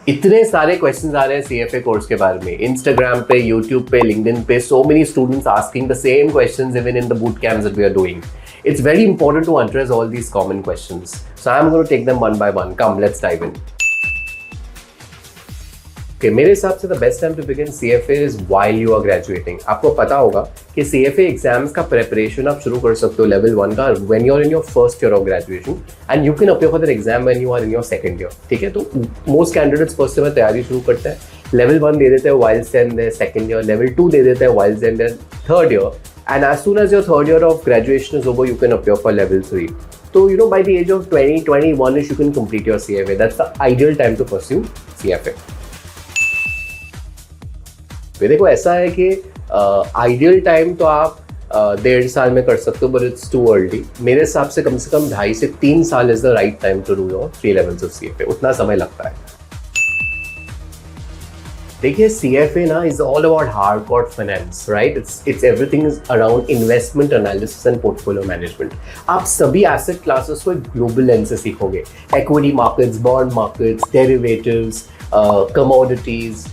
इतने सारे क्वेश्चंस आ रहे हैं सीएफए कोर्स के बारे में, इंस्टाग्राम पे, यूट्यूब पे, लिंक्डइन पे, so many students asking the same questions even in the boot camps that we are doing. It's very important to address all these common questions. So I'm going to take them one by one. Come, let's dive in. Okay, मेरे हिसाब से the best time to begin CFA is while you are graduating. आपको पता होगा कि CFA exams का preparation आप शुरू कर सकते हो level 1 का when you are in your first year of graduation and you can appear for that exam when you are in your second year. ठीक है, तो most candidates first year में तैयारी शुरू करते हैं, level 1 दे देते हैं whilst in their second year, level 2 दे देते हैं whilst in their third year. And as soon as your third year of graduation is over, you can appear for level 3. So, by the age of 20, 21ish, you can complete your CFA. That's the ideal time to pursue CFA. देखो ऐसा है कि ideal time तो आप 1.5 साल में कर सकते हो, but it's too early. मेरे हिसाब से कम 2.5 से 3 साल is the right time to do your 3 levels of CFA. उतना समय लगता है. देखिए CFA ना is all about hardcore finance, right? It's everything is around investment analysis and portfolio management. आप सभी asset classes को global lens से सीखोगे. Equity markets, bond markets, derivatives, commodities,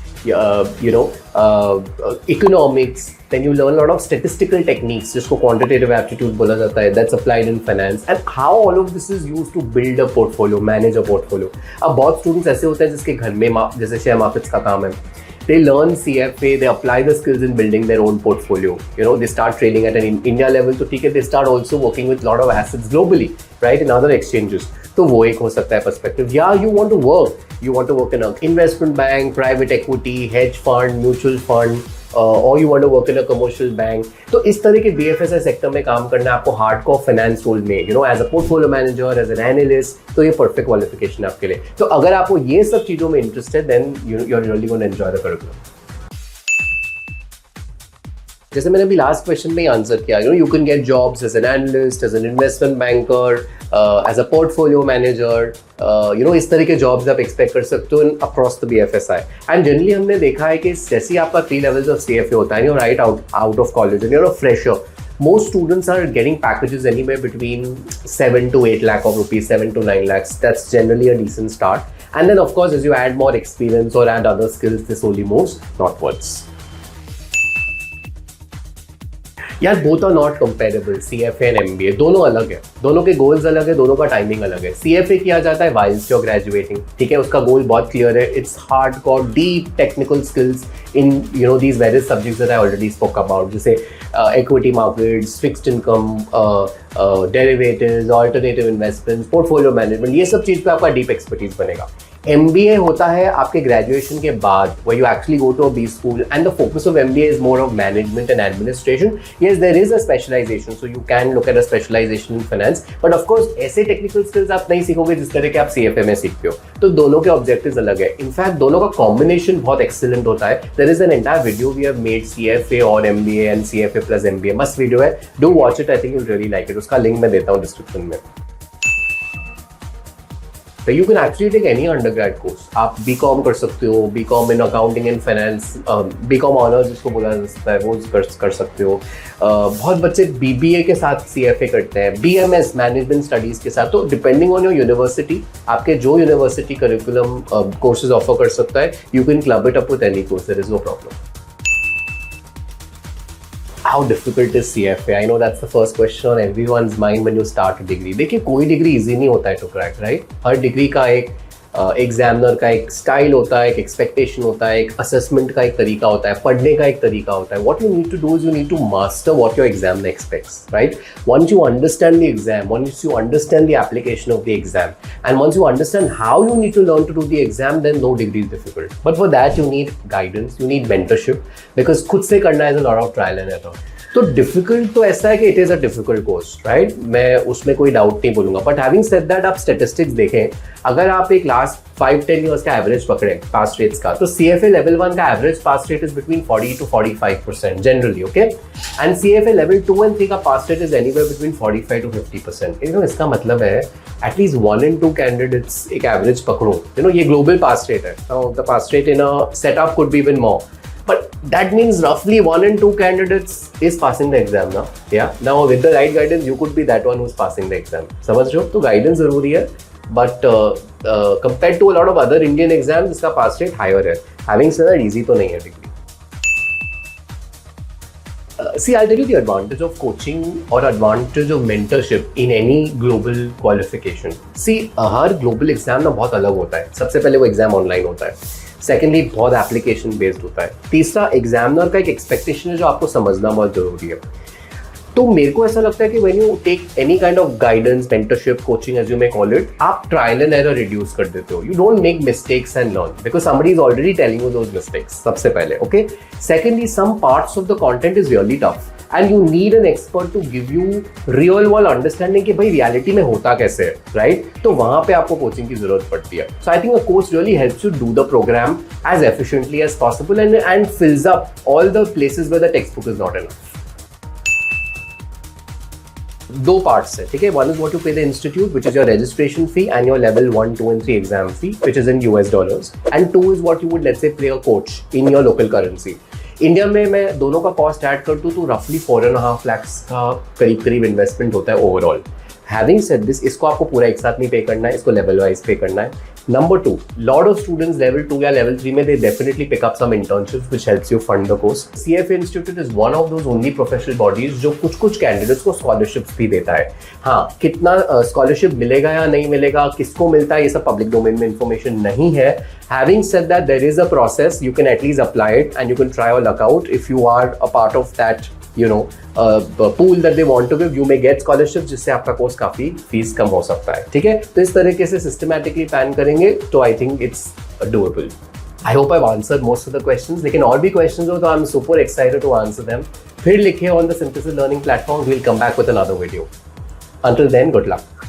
economics. Then you learn a lot of statistical techniques, जिसको quantitative aptitude बोला जाता है. That's applied in finance. And how all of this is used to build a portfolio, manage a portfolio. अब बहुत students ऐसे होते हैं जिसके घर में जैसे शेयर मार्केट्स का काम है. They learn CFA, they apply the skills in building their own portfolio. They start trading at an India level, so they start also working with a lot of assets globally, right, in other exchanges. तो वो एक हो सकता है perspective. Yeah, you want to work in an investment bank, private equity, hedge fund, mutual fund, or you want to work in a commercial bank. तो इस तरह के BFSI सेक्टर में काम करना है आपको हार्डकोर फाइनेंस रोल में, as a portfolio manager, as an analyst, तो ये परफेक्ट क्वालिफिकेशन है आपके लिए. तो अगर आपको ये सब चीज़ों में इंटरेस्ट है, then you are really gonna enjoy the curriculum. जैसे मैंने अभी लास्ट क्वेश्चन में ही आंसर किया, you can get jobs as an analyst, as an investment banker, as a portfolio manager, इस तरह के जॉब्स आप एक्सपेक्ट कर सकते हो across the BFSI. And generally हमने देखा है कि जैसे ही आपका 3 levels of CFA होता है, right out of college and you're a fresher, most students are getting packages anywhere between 7 to 8 lakh of rupees, 7 to 9 lakhs. That's generally a decent start. And then of course, as you add more experience or add other skills, this only moves northwards. यार both are not comparable. CFA and MBA दोनों अलग है, दोनों के goals अलग है, दोनों का टाइमिंग अलग है. CFA किया जाता है whilst you're graduating, ठीक है, उसका गोल बहुत क्लियर है. It's hardcore deep technical skills in these various subjects that I already spoke about, जैसे equity markets, fixed income, derivatives, alternative investments, portfolio management, ये सब चीज़ पे आपका डीप एक्सपर्टीज बनेगा. MBA होता है आपके ग्रेजुएशन के बाद, where you actually go to a B school, and the focus of MBA is more of management and administration. Yes, there is a specialization, so you can look at a specialization in finance, but of course ऐसे technical skills आप नहीं सीखोगे जिस तरह के आप CFA में सीखते हो. तो दोनों के ऑब्जेक्टिव्स अलग है. इनफैक्ट दोनों का कॉम्बिनेशन बहुत एक्सीलेंट होता है. There is an entire video we have made, CFA और MBA and CFA plus MBA. मस्त वीडियो है, do watch it. I think you'll really like it. उसका लिंक मैं देता हूँ डिस्क्रिप्शन में. So you can actually take any undergrad course. आप BCom कर सकते हो, BCom in accounting and finance, BCom honors जिसको बोला जाता है वो कर सकते हो. बहुत बच्चे BBA के साथ CFA करते हैं, BMS मैनेजमेंट स्टडीज के साथ. तो डिपेंडिंग ऑन योर यूनिवर्सिटी, आपके जो यूनिवर्सिटी करिकुलम कोर्सेज ऑफर कर सकता है, you can club it up with any course, there is no problem. How difficult is CFA? I know that's the first question on everyone's mind when you start a degree. देखिए कोई degree easy नहीं होता है to crack, right? Her degree का एक examiner का एक style होता है, एक एक्सपेक्टेशन होता है, एक असेसमेंट का एक तरीका होता है, पढ़ने का एक तरीका होता है. What you need to do is you need to master what your examiner expects, right? Once you understand the exam, once you understand the application of the exam, and once you understand how you need to learn to do the exam, then no degree is difficult. But for that you need guidance, you need mentorship, because खुद से करना is a lot of trial and error. तो difficult तो ऐसा है कि it is a difficult course, right, मैं उसमें कोई डाउट नहीं बोलूँगा. बट हैविंग सेड दैट, आप स्टेटिस्टिक्स देखें, अगर आप एक लास्ट 5-10 ईयर्स का एवरेज पकड़ें पास रेट्स का, तो CFA लेवल 1 का average pass rate is between 40 to 45% generally, okay. And CFA level 2 and 3 का pass rate is anywhere between 45 to 50%. इसका मतलब है एटलीस्ट 1 and 2 कैंडिडेट्स एक एवरेज पकड़ो. ये ग्लोबल पास रेट है. The pass rate in a setup could be even more. But that means roughly 1 and 2 candidates is passing the exam now. Yeah. Now with the right guidance, you could be that one who's passing the exam. समझ रहे हो? तो guidance जरूरी है. But compare to a lot of other Indian exams इसका pass rate higher है. Having said that easy तो नहीं है degree. See, I'll tell you the advantage of coaching or advantage of mentorship in any global qualification. See, her global exam ना बहुत अलग होता है. सबसे पहले वो exam online होता है. Secondly, बहुत application based होता है. तीसरा, examiner का एक expectation है जो आपको समझना बहुत जरूरी है. तो मेरे को ऐसा लगता है कि when you take any kind of guidance, mentorship, coaching as you may call it, आप trial and error reduce कर देते हो. You don't make mistakes and learn because somebody is already telling you those mistakes. सबसे पहले, okay? Secondly, some parts of the content is really tough and you need an expert to give you real world understanding कि भाई reality में होता कैसे है, right? तो वहाँ पे आपको coaching की जरूरत पड़ती है. So I think a coach really helps you do the program as efficiently as possible and fills up all the places where the textbook is not enough. दो पार्ट्स है, ठीक है. One is what you pay the institute which is your registration fee and your level 1, 2 and 3 exam fee which is in US dollars and 2 is what you would let's say pay a coach in your local currency. India में मैं दोनों का cost add कर दूं तो रफली 4.5 lakhs का करीब इन्वेस्टमेंट होता है ओवरऑल. हैविंग सेड दिस, इसको आपको पूरा एक साथ नहीं पे करना है, इसको लेवल वाइज पे करना है. Number 2, lot of students level 2 या level 3 में they definitely pick up some internships which helps you fund the course. CFA Institute is one of those only professional bodies जो कुछ candidates को scholarships भी देता है. हाँ, कितना scholarship मिलेगा या नहीं मिलेगा, किसको मिलता है, ये सब public domain में information नहीं है. Having said that, there is a process, you can at least apply it and you can try your luck out if you are a part of that pool that they want to give. You may get scholarships जिससे आपका course काफी fees कम हो सकता है, ठीक है. तो इस तरीके से सिस्टमैटिकली प्लान करेंगे तो I think it's doable. I hope I have answered most of the questions. लेकिन और भी क्वेश्चंस हो तो I am super excited to answer them. फिर लिखिए on the synthesis learning platform. We will come back with another video. Until then, good luck.